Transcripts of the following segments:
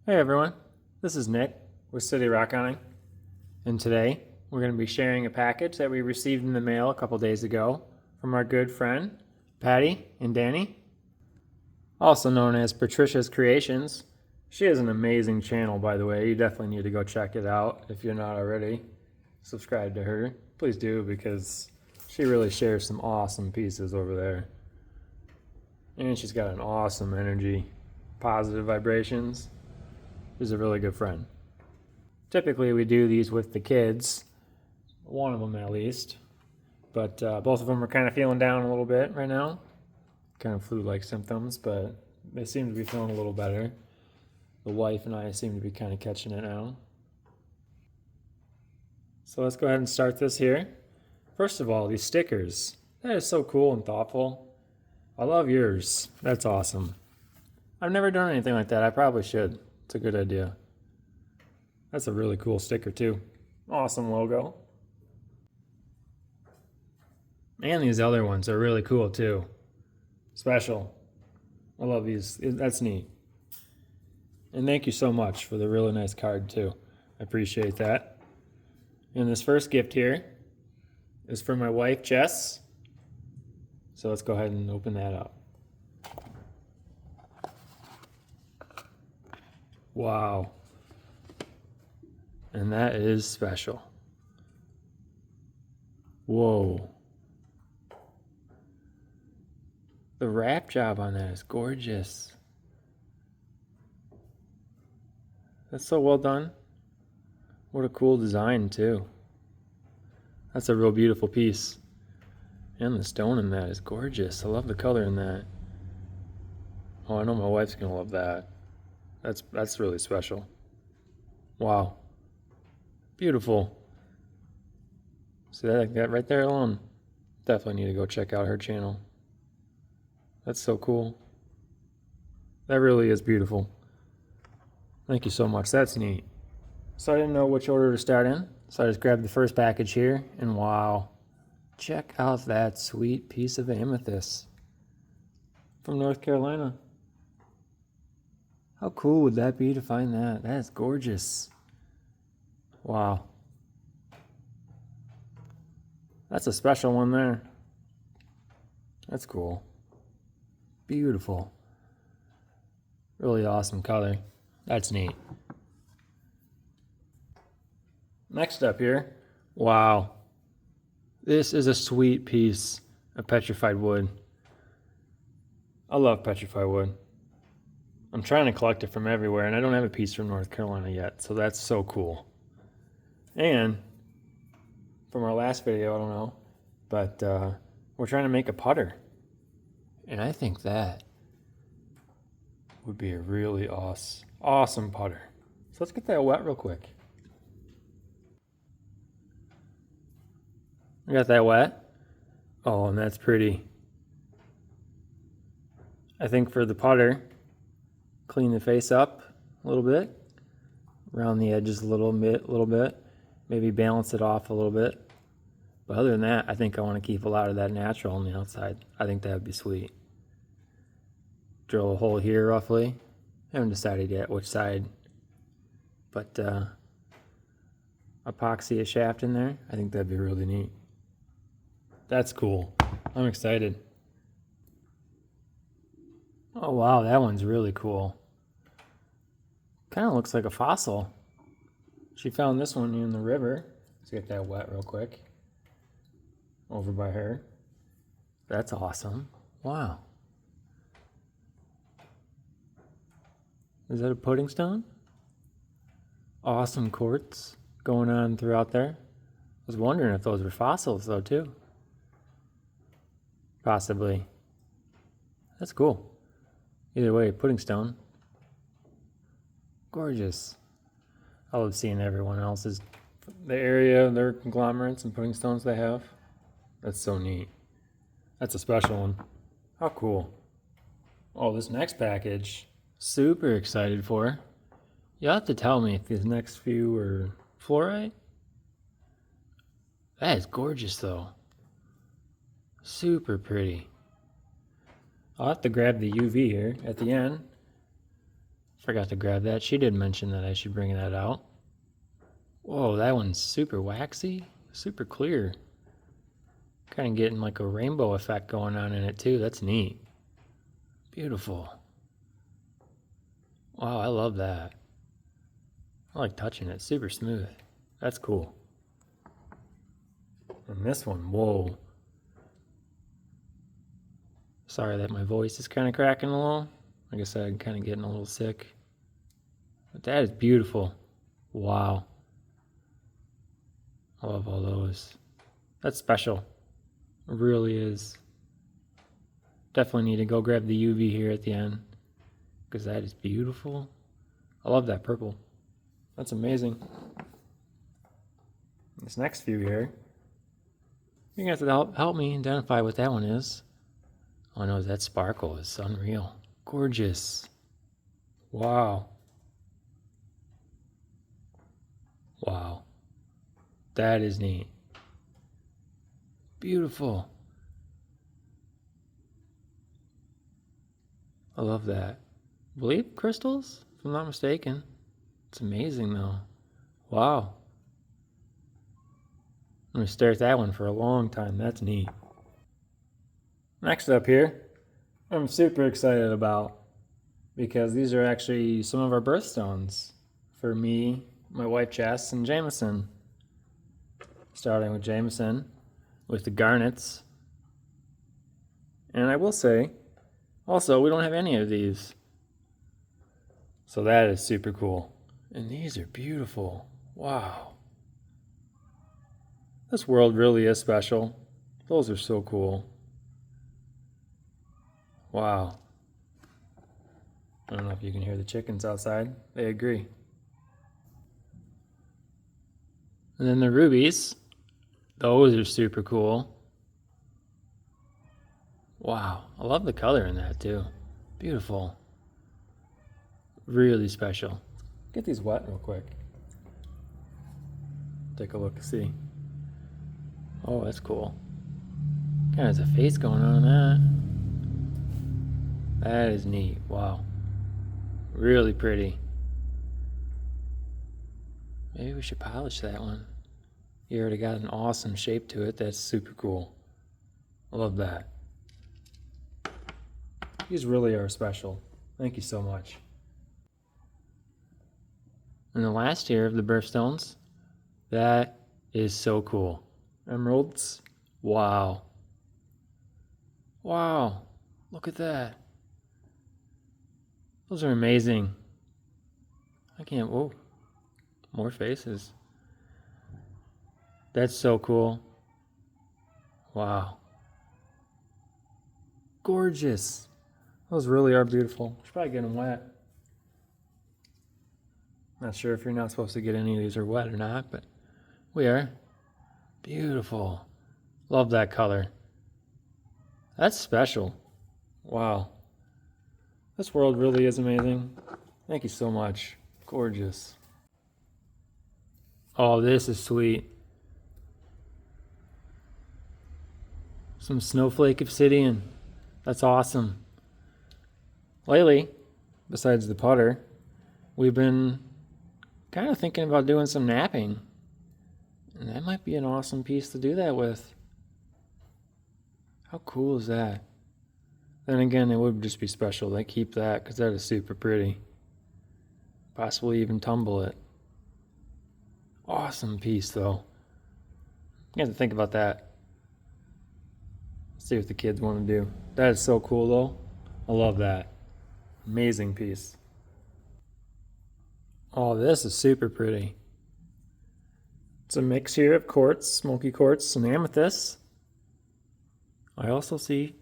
Hey everyone, this is Nick with City Rockhounding, and today we're going to be sharing a package that we received in the mail a couple days ago from our good friend Patty and Danny, also known as Patricia's Creations. She has an amazing channel, by the way. You definitely need to go check it out if you're not already. Subscribe to her. Please do, because she really shares some awesome pieces over there. And she's got an awesome energy, positive vibrations. She's a really good friend. Typically we do these with the kids, one of them at least, but both of them are kind of feeling down a little bit right now. Kind of flu-like symptoms, but they seem to be feeling a little better. The wife and I seem to be kind of catching it now. So let's go ahead and start this here. First of all, these stickers. That is so cool and thoughtful. I love yours. That's awesome. I've never done anything like that. I probably should. It's a good idea. That's a really cool sticker too. Awesome logo. And these other ones are really cool too. Special. I love these. That's neat. And thank you so much for the really nice card too. I appreciate that. And this first gift here is for my wife, Jess. So let's go ahead and open that up. Wow. And that is special. Whoa. The wrap job on that is gorgeous. That's so well done. What a cool design too. That's a real beautiful piece. And the stone in that is gorgeous. I love the color in that. Oh, I know my wife's gonna love that. That's really special. Wow. Beautiful. See that right there alone? Definitely need to go check out her channel. That's so cool. That really is beautiful. Thank you so much. That's neat. So I didn't know which order to start in, so I just grabbed the first package here, and wow. Check out that sweet piece of amethyst from North Carolina. How cool would that be to find that? That is gorgeous. Wow. That's a special one there. That's cool. Beautiful. Really awesome color. That's neat. Next up here, wow. This is a sweet piece of petrified wood. I love petrified wood. I'm trying to collect it from everywhere, and I don't have a piece from North Carolina yet, so that's so cool. And from our last video, I don't know, but we're trying to make a putter. And I think that would be a really awesome putter. So let's get that wet real quick. I got that wet. Oh, and that's pretty. I think for the putter, clean the face up a little bit, around the edges a little bit, maybe balance it off a little bit. But other than that, I think I want to keep a lot of that natural on the outside. I think that would be sweet. Drill a hole here roughly. I haven't decided yet which side, but epoxy a shaft in there. I think that'd be really neat. That's cool. I'm excited. Oh wow, that one's really cool. Kind of looks like a fossil. She found this one in the river. Let's get that wet real quick. Over by her. That's awesome. Wow. Is that a pudding stone? Awesome quartz going on throughout there. I was wondering if those were fossils though too. Possibly. That's cool. Either way, pudding stone. Gorgeous. I love seeing everyone else's, the area, their conglomerates and pudding stones they have. That's so neat. That's a special one. How cool. Oh, this next package, super excited for. You'll have to tell me if these next few are fluorite. That is gorgeous though. Super pretty. I'll have to grab the UV here at the end. Forgot to grab that. She did mention that I should bring that out. Whoa, that one's super waxy, super clear. Kind of getting like a rainbow effect going on in it too. That's neat. Beautiful. Wow, I love that. I like touching it. Super smooth. That's cool. And this one, whoa. Sorry that my voice is kind of cracking a little. Like I said, I'm kind of getting a little sick. But that is beautiful. Wow. I love all those. That's special. It really is. Definitely need to go grab the UV here at the end, because that is beautiful. I love that purple. That's amazing. This next few here, you're going to have to help me identify what that one is. Oh no, that sparkle is unreal. Gorgeous. Wow. Wow. That is neat. Beautiful. I love that. I believe crystals, if I'm not mistaken. It's amazing though. Wow. I'm going to stare at that one for a long time. That's neat. Next up here, I'm super excited about, because these are actually some of our birthstones for me, my wife Jess, and Jameson. Starting with Jameson with the garnets. And I will say, also, we don't have any of these. So that is super cool. And these are beautiful. Wow. This world really is special. Those are so cool. Wow. I don't know if you can hear the chickens outside. They agree. And then the rubies. Those are super cool. Wow. I love the color in that too. Beautiful. Really special. Get these wet real quick. Take a look and see. Oh, that's cool. Kind of has a face going on that. That is neat. Wow. Really pretty. Maybe we should polish that one. You already got an awesome shape to it. That's super cool. I love that. These really are special. Thank you so much. And the last tier of the birthstones, that is so cool. Emeralds. Wow. Wow. Look at that. Those are amazing. I can't, whoa. More faces. That's so cool. Wow. Gorgeous. Those really are beautiful. Should probably get them wet. Not sure if you're not supposed to get any of these are wet or not, but we are. Beautiful. Love that color. That's special. Wow. This world really is amazing. Thank you so much. Gorgeous. Oh, this is sweet. Some snowflake obsidian. That's awesome. Lately, besides the putter, we've been kind of thinking about doing some napping. And that might be an awesome piece to do that with. How cool is that? Then again, it would just be special. They keep that because that is super pretty. Possibly even tumble it. Awesome piece though. You have to think about that. See what the kids want to do. That is so cool though. I love that. Amazing piece. Oh, this is super pretty. It's a mix here of quartz, smoky quartz, and amethyst. I also see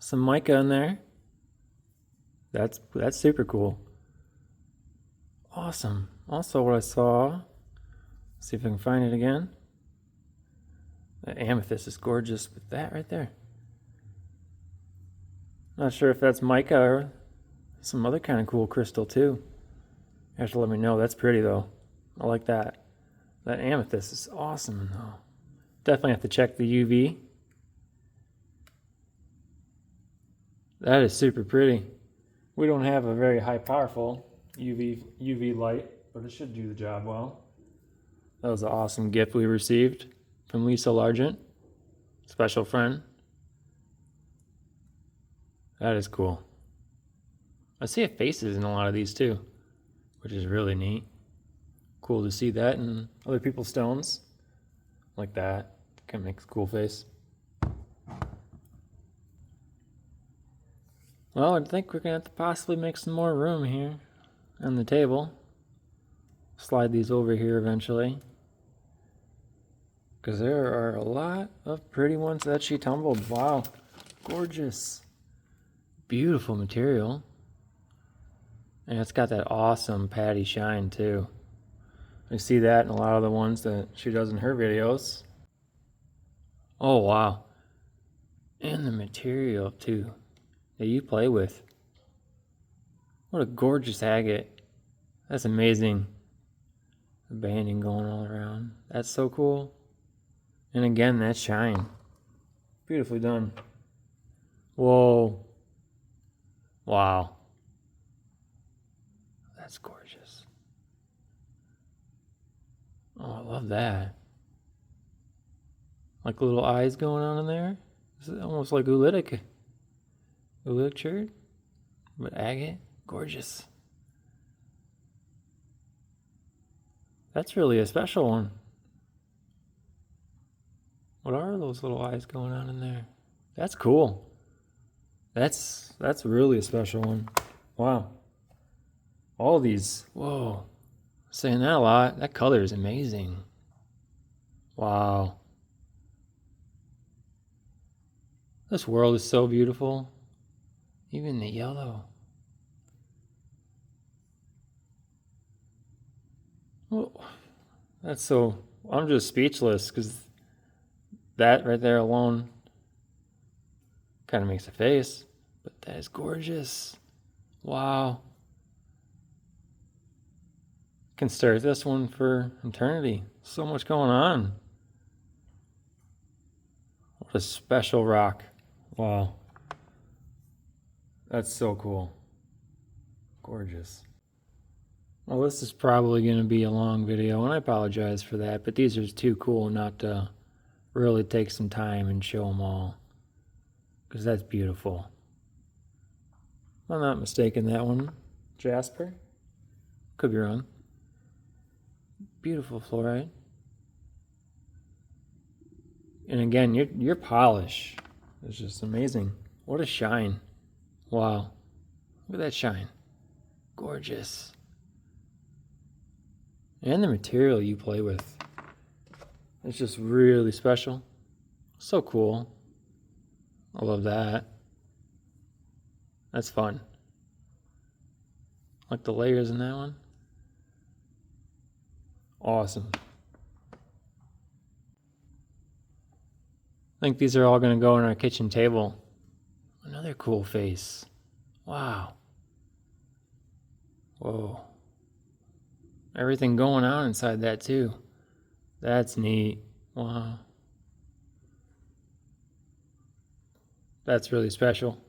some mica in there. That's super cool. Awesome. Also what I saw, see if I can find it again. The amethyst is gorgeous with that right there. Not sure if that's mica or some other kind of cool crystal too. You have to let me know. That's pretty though. I like that. That amethyst is awesome though. Definitely have to check the UV. That is super pretty. We don't have a very high powerful UV light, but it should do the job well. That was an awesome gift we received from Lisa Largent, special friend. That is cool. I see faces in a lot of these too, which is really neat. Cool to see that in other people's stones like that. Kind of makes a cool face. Well, I think we're gonna have to possibly make some more room here on the table. Slide these over here eventually, because there are a lot of pretty ones that she tumbled. Wow, gorgeous, beautiful material. And it's got that awesome patty shine too. I see that in a lot of the ones that she does in her videos. Oh wow. And the material too that you play with. What a gorgeous agate. That's amazing. The banding going all around. That's so cool. And again, that shine. Beautifully done. Whoa. Wow. That's gorgeous. Oh, I love that. Like little eyes going on in there. This is almost like Ulitic shirt. But agate. Gorgeous. That's really a special one. What are those little eyes going on in there? That's cool. That's really a special one. Wow. All these. Whoa. Saying that a lot. That color is amazing. Wow. This world is so beautiful. Even the yellow. Oh, that's so... I'm just speechless because that right there alone kind of makes a face. But that is gorgeous. Wow. Can stare at this one for eternity. So much going on. What a special rock. Wow. That's so cool. Gorgeous. Well, this is probably going to be a long video, and I apologize for that, but these are too cool not to really take some time and show them all, because that's beautiful. If I'm not mistaken, that one, Jasper? Could be wrong. Beautiful fluorite. And again, your polish is just amazing. What a shine. Wow. Look at that shine. Gorgeous. And the material you play with. It's just really special. So cool. I love that. That's fun. Like the layers in that one. Awesome. I think these are all going to go on our kitchen table. Another cool face. Wow. Whoa. Everything going on inside that too. That's neat. Wow. That's really special.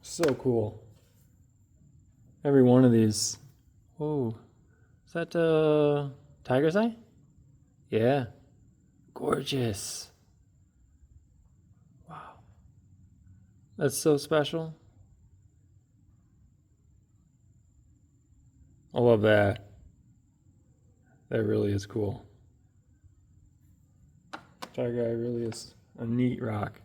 So cool. Every one of these. Whoa. Is that tiger's eye? Yeah. Gorgeous. Wow. That's so special. I love that. That really is cool. Tiger eye really is a neat rock.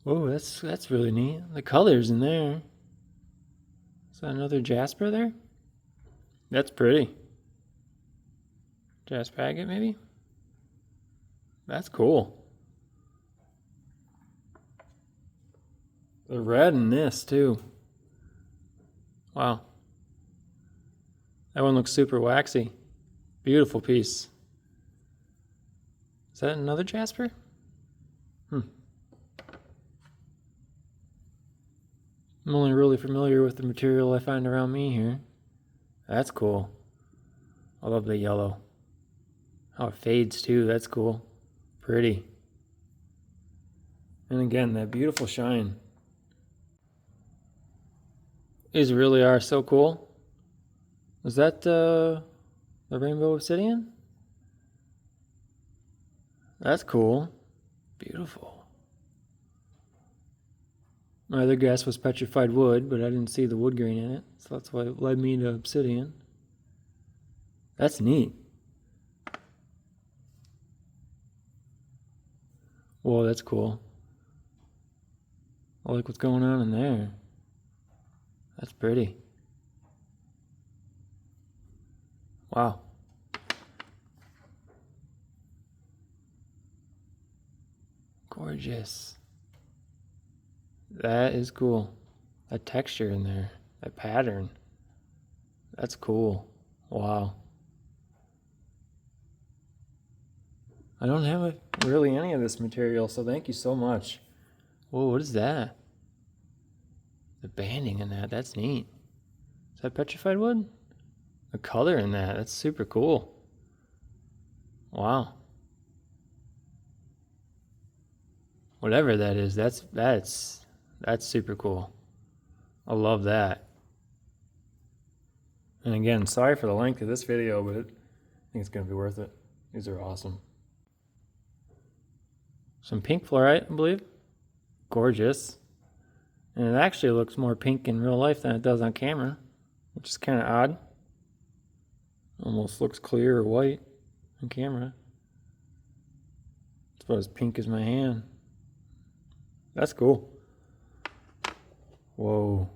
Oh, that's really neat. The colors in there. Is that another jasper there? That's pretty. Jasper agate, maybe? That's cool. The red in this, too. Wow. That one looks super waxy. Beautiful piece. Is that another jasper? I'm only really familiar with the material I find around me here. That's cool. I love the yellow. How it fades too, that's cool. Pretty. And again, that beautiful shine. These really are so cool. Is that the rainbow obsidian? That's cool. Beautiful. My other guess was petrified wood, but I didn't see the wood grain in it, so that's why it led me to obsidian. That's neat. Whoa, that's cool. I like what's going on in there. That's pretty. Wow. Gorgeous. That is cool. That texture in there, that pattern. That's cool. Wow. I don't have really any of this material, so thank you so much. Whoa, what is that? The banding in that, that's neat. Is that petrified wood? The color in that, that's super cool. Wow. Whatever that is, that's super cool. I love that. And again, sorry for the length of this video, but I think it's going to be worth it. These are awesome. Some pink fluorite, I believe. Gorgeous. And it actually looks more pink in real life than it does on camera, which is kind of odd. Almost looks clear or white on camera. It's about as pink as my hand. That's cool. Whoa.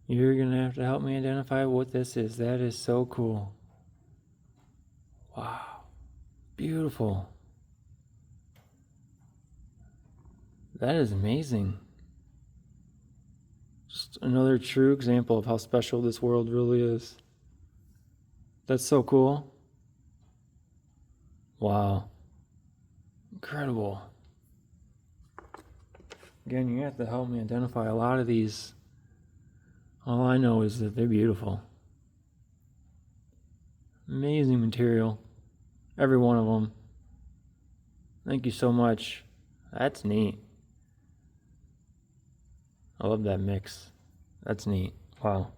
You're going to have to help me identify what this is. That is so cool. Wow. Beautiful. That is amazing. Just another true example of how special this world really is. That's so cool. Wow. Incredible. Again, you have to help me identify a lot of these. All I know is that they're beautiful. Amazing material. Every one of them. Thank you so much. That's neat. I love that mix. That's neat. Wow.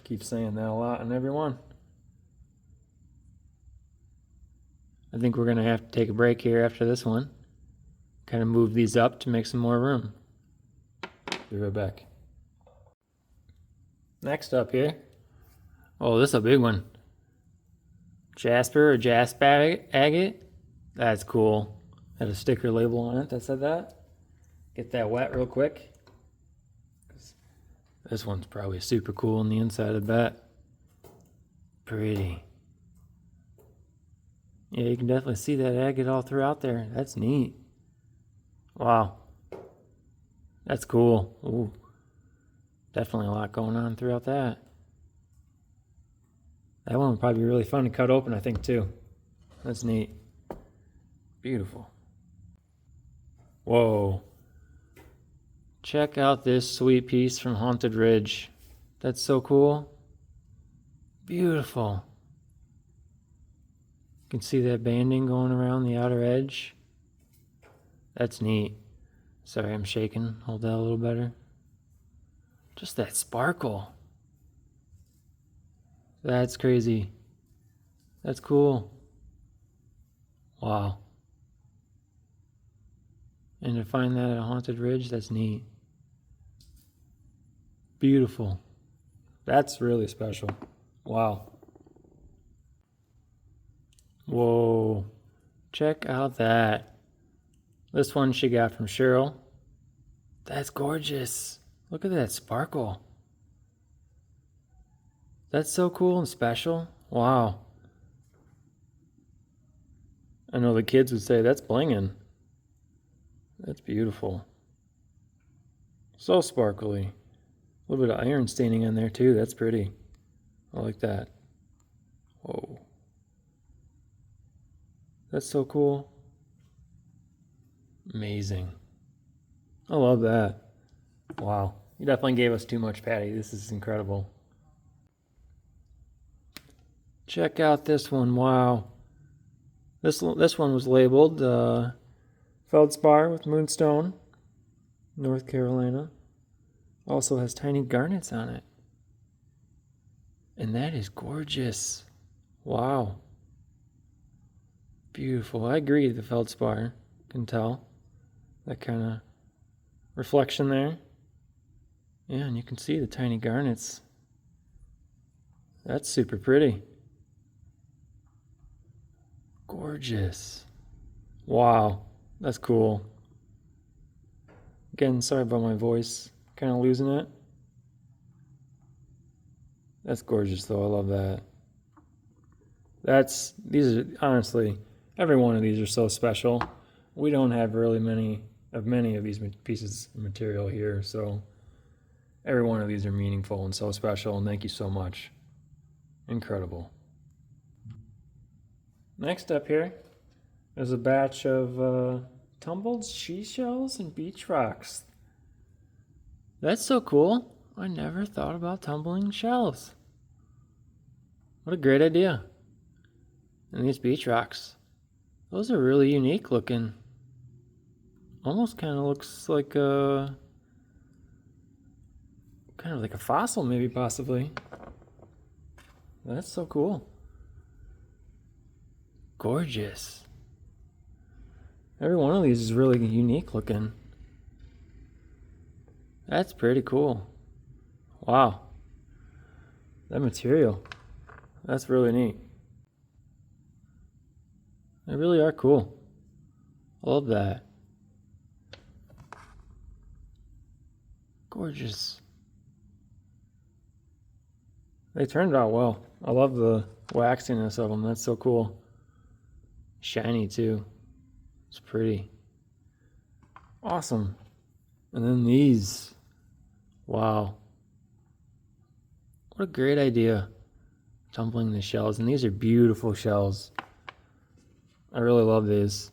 Keep saying that a lot on every one. I think we're going to have to take a break here after this one. Kind of move these up to make some more room. Be right back. Next up here. Oh, this is a big one. Jasper or Jasper agate. That's cool. Had a sticker label on it that said that. Get that wet real quick. This one's probably super cool on the inside, I bet. Pretty. Yeah, you can definitely see that agate all throughout there. That's neat. Wow. That's cool. Ooh. Definitely a lot going on throughout that. That one would probably be really fun to cut open, I think, too. That's neat. Beautiful. Whoa. Check out this sweet piece from Haunted Ridge. That's so cool. Beautiful. You can see that banding going around the outer edge. That's neat. Sorry, I'm shaking. Hold that a little better. Just that sparkle. That's crazy. That's cool. Wow. And to find that at a Haunted Ridge, that's neat. Beautiful. That's really special. Wow. Whoa. Check out that. This one she got from Cheryl. That's gorgeous. Look at that sparkle. That's so cool and special. Wow. I know the kids would say that's blinging. That's beautiful. So sparkly. A little bit of iron staining on there too. That's pretty. I like that. Whoa. That's so cool. Amazing. I love that. Wow. You definitely gave us too much, Patty. This is incredible. Check out this one. Wow. This one was labeled Feldspar with Moonstone, North Carolina. Also has tiny garnets on it. And that is gorgeous. Wow. Beautiful. I agree, the feldspar. Can tell. That kind of reflection there. Yeah, and you can see the tiny garnets. That's super pretty. Gorgeous. Wow. That's cool. Again, sorry about my voice. Kind of losing it. That's gorgeous though. I love that. These are honestly, every one of these are so special. We don't have really many of these pieces of material here, so every one of these are meaningful and so special, and thank you so much. Incredible. Next up here is a batch of tumbled seashells and beach rocks. That's so cool. I never thought about tumbling shells. What a great idea. And these beach rocks, those are really unique looking. Almost kind of looks like a fossil, maybe, possibly. That's so cool. Gorgeous. Every one of these is really unique looking. That's pretty cool. Wow. That material, that's really neat. They really are cool. I love that. Gorgeous. They turned out well. I love the waxiness of them. That's so cool. Shiny too. It's pretty. Awesome. And then these. Wow. What a great idea. Tumbling the shells. And these are beautiful shells. I really love these.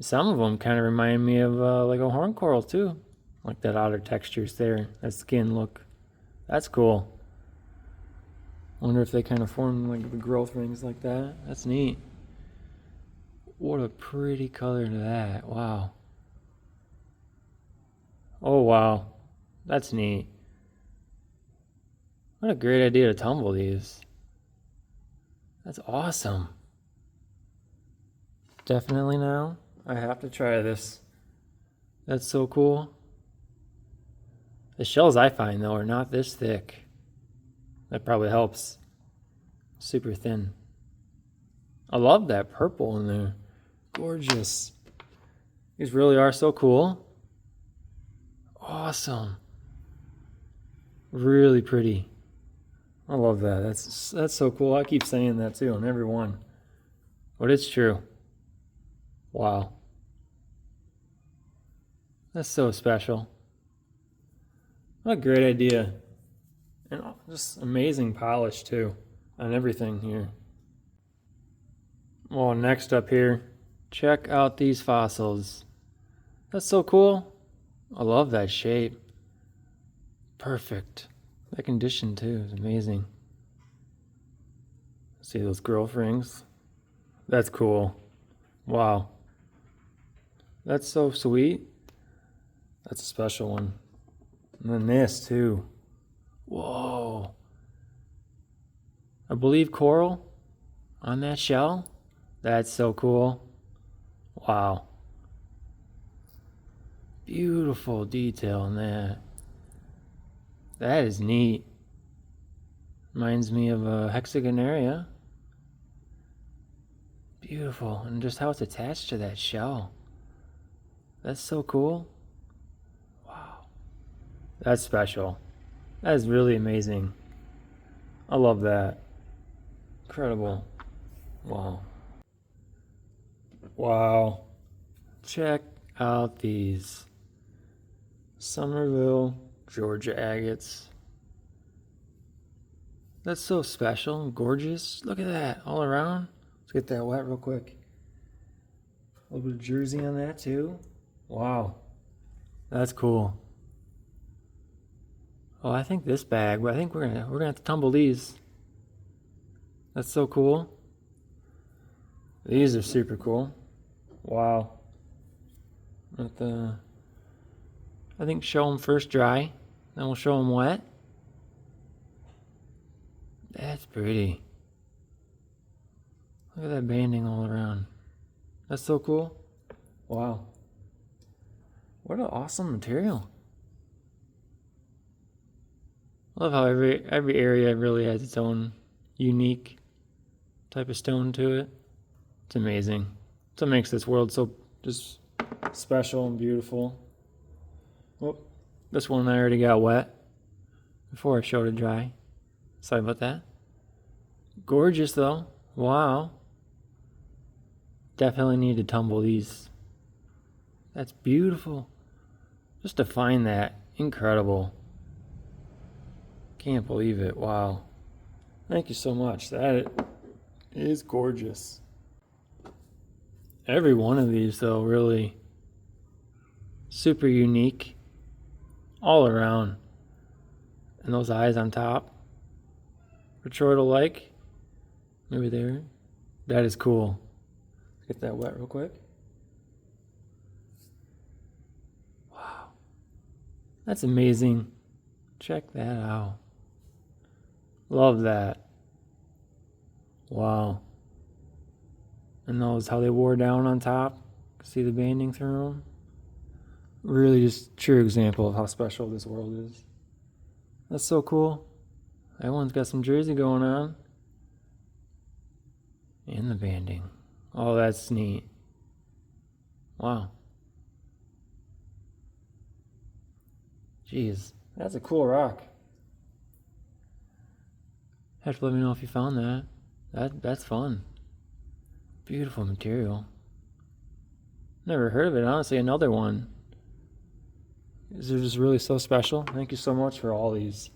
Some of them kind of remind me of like a horn coral too. Like that outer textures there. That skin look. That's cool. I wonder if they kind of form like the growth rings like that. That's neat. What a pretty color to that. Wow. Oh, wow. That's neat. What a great idea to tumble these. That's awesome. Definitely now, I have to try this. That's so cool. The shells I find, though, are not this thick. That probably helps. Super thin. I love that purple in there. Gorgeous. These really are so cool. Awesome. Really pretty. I love that. That's so cool. I keep saying that too on every one. But it's true. Wow. That's so special. What a great idea. And just amazing polish too on everything here. Well, next up here, check out these fossils. That's so cool. I love that shape. Perfect. That condition too is amazing. See those growth rings? That's cool. Wow. That's so sweet. That's a special one. And then this too. Whoa. I believe coral on that shell. That's so cool. Wow. Beautiful detail in that. That is neat. Reminds me of a hexagonaria. Beautiful. And just how it's attached to that shell. That's so cool. Wow. That's special. That is really amazing. I love that. Incredible. Wow. Wow. Check out these Somerville, Georgia agates. That's so special and gorgeous. Look at that all around. Let's get that wet real quick. A little bit of jersey on that too. Wow. That's cool. Oh, I think this bag, but I think we're gonna have to tumble these. That's so cool. These are super cool. Wow. I think show them first dry. Then we'll show them wet. That's pretty. Look at that banding all around. That's so cool. Wow. What an awesome material. I love how every area really has its own unique type of stone to it. It's amazing. It's what makes this world so just special and beautiful. Oh, this one I already got wet before I showed it dry. Sorry about that. Gorgeous though. Wow. Definitely need to tumble these. That's beautiful. Just to find that. Incredible. Can't believe it. Wow. Thank you so much. That is gorgeous. Every one of these though really super unique all around. And those eyes on top. Retroidal like. Maybe there. That is cool. Let's get that wet real quick. Wow. That's amazing. Check that out. Love that. Wow. And those, how they wore down on top. See the banding through them. Really just true example of how special this world is. That's so cool. That one's got some jersey going on. And the banding. Oh, that's neat. Wow. Jeez, that's a cool rock. Have to let me know if you found that. That's fun. Beautiful material. Never heard of it, honestly. Another one. These are just really so special. Thank you so much for all these.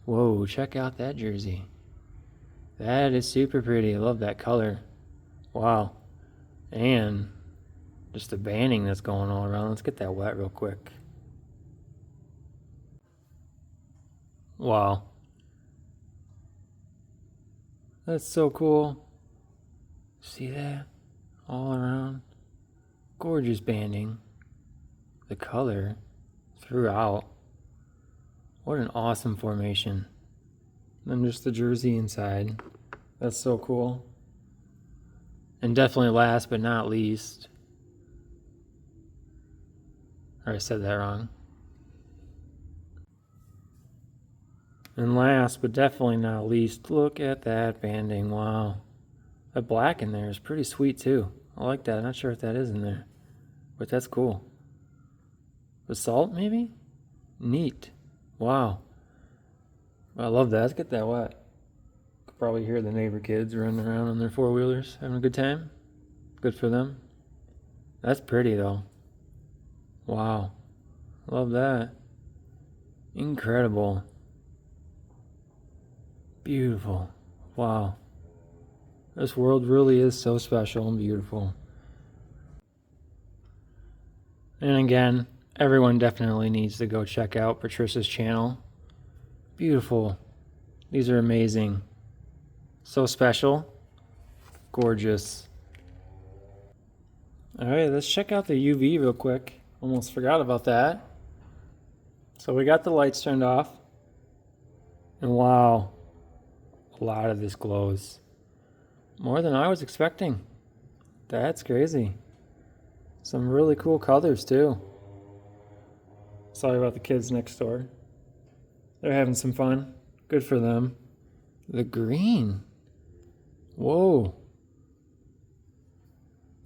Whoa, check out that jersey. That is super pretty. I love that color. Wow. And just the banding that's going all around. Let's get that wet real quick. Wow. That's so cool. See that? All around. Gorgeous banding. The color throughout. What an awesome formation. And just the jersey inside. That's so cool. And definitely last but not least. Or I said that wrong. And last but definitely not least, look at that banding. Wow. That black in there is pretty sweet too. I like that. I'm not sure if that is in there. But that's cool. Basalt maybe? Neat. Wow. I love that. Let's get that wet. Could probably hear the neighbor kids running around on their four-wheelers having a good time. Good for them. That's pretty though. Wow. Love that. Incredible. Beautiful. Wow. This world really is so special and beautiful. And again, everyone definitely needs to go check out Patricia's channel. Beautiful. These are amazing. So special. Gorgeous. Alright, let's check out the UV real quick. Almost forgot about that. So we got the lights turned off. And wow. A lot of this glows. More than I was expecting. That's crazy. Some really cool colors too. Sorry about the kids next door. They're having some fun. Good for them. The green. Whoa.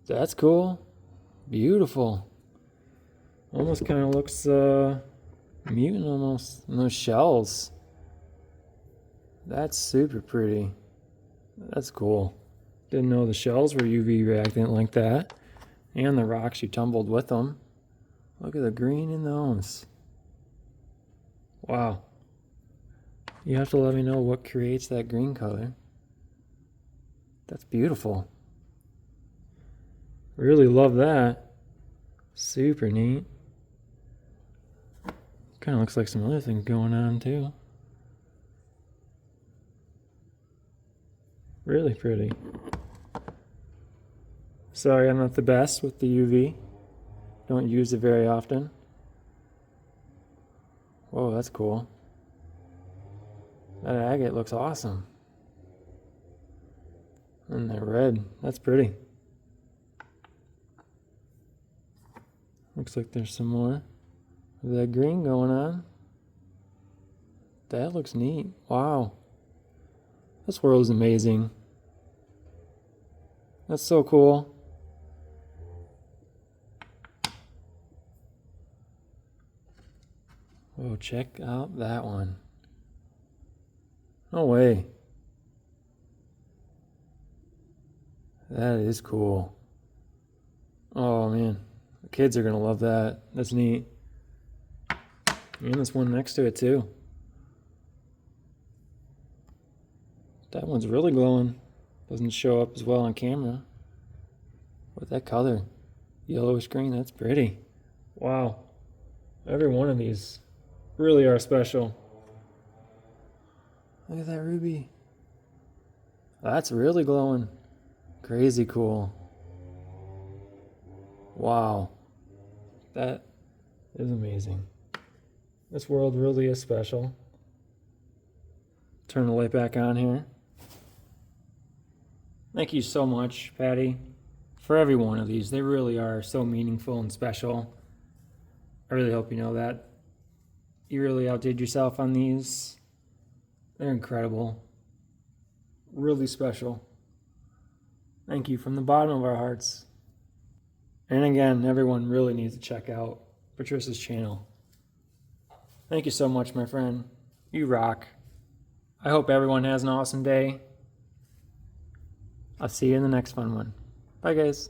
That's cool. Beautiful. Almost kind of looks mutant almost. And those shells. That's super pretty. That's cool. Didn't know the shells were UV reactant like that. And the rocks you tumbled with them. Look at the green in those. Wow. You have to let me know what creates that green color. That's beautiful. Really love that. Super neat. Kind of looks like some other things going on too. Really pretty. Sorry, I'm not the best with the UV. Don't use it very often. Whoa, that's cool. That agate looks awesome. And that red, that's pretty. Looks like there's some more of that green going on. That looks neat. Wow. This world is amazing. That's so cool. Oh, check out that one. No way. That is cool. Oh man, the kids are gonna love that. That's neat. And this one next to it too. That one's really glowing. Doesn't show up as well on camera. But that color, yellowish green, that's pretty. Wow. Every one of these really are special. Look at that ruby. That's really glowing. Crazy cool. Wow. That is amazing. This world really is special. Turn the light back on here. Thank you so much, Patty, for every one of these. They really are so meaningful and special. I really hope you know that. You really outdid yourself on these. They're incredible. Really special. Thank you from the bottom of our hearts. And again, everyone really needs to check out Patricia's channel. Thank you so much, my friend. You rock. I hope everyone has an awesome day. I'll see you in the next fun one. Bye, guys.